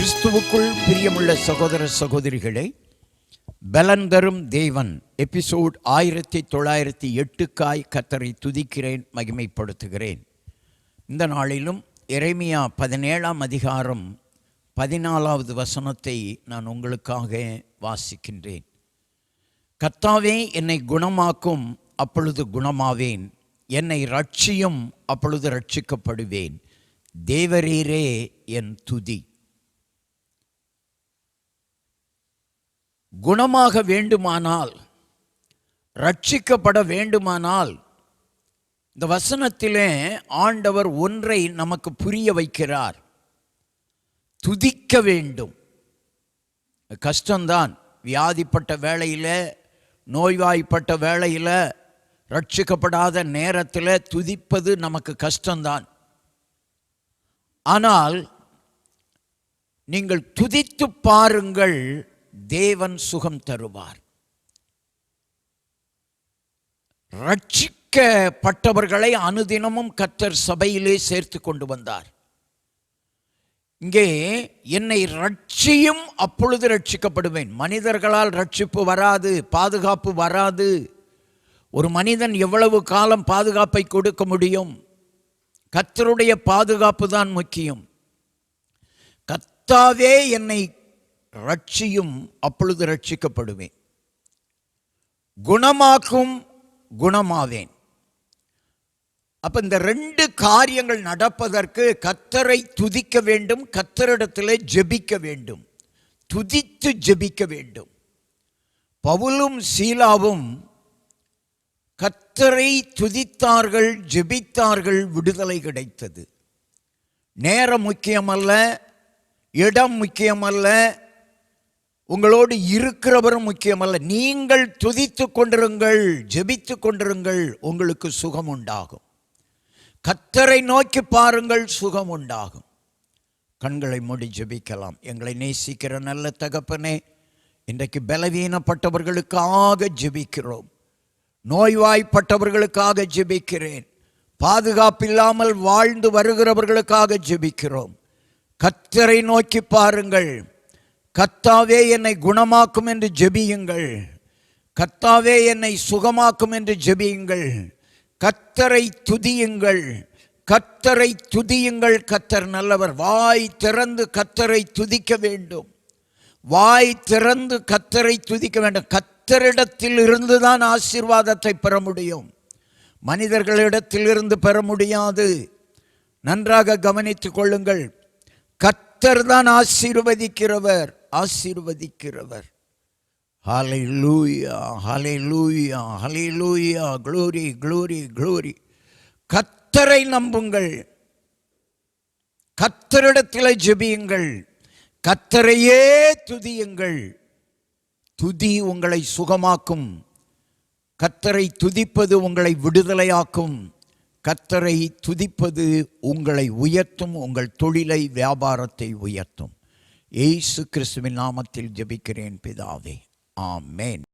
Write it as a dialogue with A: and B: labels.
A: கிறிஸ்துவுக்குள் பிரியமுள்ள சகோதர சகோதரிகளே, பலன் தரும் தேவன் எபிசோட் 1908க்காய் கர்த்தரை துதிக்கிறேன், மகிமைப்படுத்துகிறேன். இந்த நாளிலும் எரேமியா 17ஆம் அதிகாரம் 14வது வசனத்தை நான் உங்களுக்காக வாசிக்கின்றேன். கர்த்தாவே, என்னை குணமாக்கும், அப்பொழுது குணமாவேன். என்னை ரட்சியும், அப்பொழுது ரட்சிக்கப்படுவேன். தேவரீரே என் துதி. குணமாக வேண்டுமானால், ரட்சிக்கப்பட வேண்டுமானால், இந்த வசனத்திலே ஆண்டவர் ஒன்றை நமக்கு புரிய வைக்கிறார். துதிக்க வேண்டும். கஷ்டம்தான். வியாதிப்பட்ட வேளையில், நோய்வாய்ப்பட்ட வேளையில், ரட்சிக்கப்படாத நேரத்தில் துதிப்பது நமக்கு கஷ்டம்தான். ஆனால் நீங்கள் துதித்து பாருங்கள், தேவன் சுகம் தருவார். ரட்சிக்கப்பட்டவர்களை அனுதினமும் கர்த்தர் சபையிலே சேர்த்து கொண்டு வந்தார். இங்கே என்னை ரட்சியும், அப்பொழுது ரட்சிக்கப்படுவேன். மனிதர்களால் ரட்சிப்பு வராது, பாதுகாப்பு வராது. ஒரு மனிதன் எவ்வளவு காலம் பாதுகாப்பை கொடுக்க முடியும்? கர்த்தருடைய பாதுகாப்பு தான் முக்கியம். கர்த்தாவே என்னை ரட்சியும், அப்பொழுது ரட்சிக்கப்படுவேன். குணமாக்கும், குணமாவேன். அப்ப இந்த ரெண்டு காரியங்கள் நடப்பதற்கு கர்த்தரை துதிக்க வேண்டும், கர்த்தரிடத்தில் ஜெபிக்க வேண்டும், துதித்து ஜெபிக்க வேண்டும். பவுலும் சீலாவும் கர்த்தரை துதித்தார்கள், ஜெபித்தார்கள், விடுதலை கிடைத்தது. நேரம் முக்கியமல்ல, இடம் முக்கியமல்ல, உங்களோடு இருக்கிறவரும் முக்கியமல்ல. நீங்கள் துதித்து கொண்டிருங்கள், ஜெபித்து கொண்டிருங்கள், உங்களுக்கு சுகம் உண்டாகும். கர்த்தரை நோக்கி பாருங்கள், சுகம் உண்டாகும். கண்களை மூடி ஜெபிக்கலாம். எங்களை நேசிக்கிற நல்ல தகப்பனே, இன்றைக்கு பலவீனப்பட்டவர்களுக்காக ஜெபிக்கிறோம். நோய்வாய்ப்பட்டவர்களுக்காக ஜெபிக்கிறேன். பாதுகாப்பில்லாமல் வாழ்ந்து வருகிறவர்களுக்காக ஜெபிக்கிறோம். கர்த்தரை நோக்கி பாருங்கள். கர்த்தாவே என்னை குணமாக்கும் என்று ஜெபியுங்கள். கர்த்தாவே என்னை சுகமாக்கும் என்று ஜெபியுங்கள். கர்த்தரை துதியுங்கள், கர்த்தரை துதியுங்கள். கர்த்தர் நல்லவர். வாய் திறந்து கர்த்தரை துதிக்க வேண்டும். வாய் திறந்து கர்த்தரை துதிக்க வேண்டும். கர்த்தரிடத்தில் இருந்து தான் ஆசீர்வாதத்தை பெற முடியும், மனிதர்களிடத்தில் இருந்து பெற முடியாது. நன்றாக கவனித்துக் கொள்ளுங்கள். கர்த்தர் தான் ஆசீர்வதிக்கிறவர், ஆசீர்வதிக்கிறவர். Hallelujah, hallelujah, hallelujah. Glory, glory, glory. கர்த்தரை நம்புங்கள், கர்த்தரிடத்தில் ஜெபியுங்கள், கர்த்தரையே துதியுங்கள். துதி உங்களை சுகமாக்கும். கர்த்தரை துதிப்பது உங்களை விடுதலையாக்கும். கர்த்தரை துதிப்பது உங்களை உயர்த்தும், உங்கள் தொழிலை, வியாபாரத்தை உயர்த்தும். இயேசு கிறிஸ்துவின் நாமத்தில் ஜெபிக்கிறேன் பிதாவே, ஆமென்.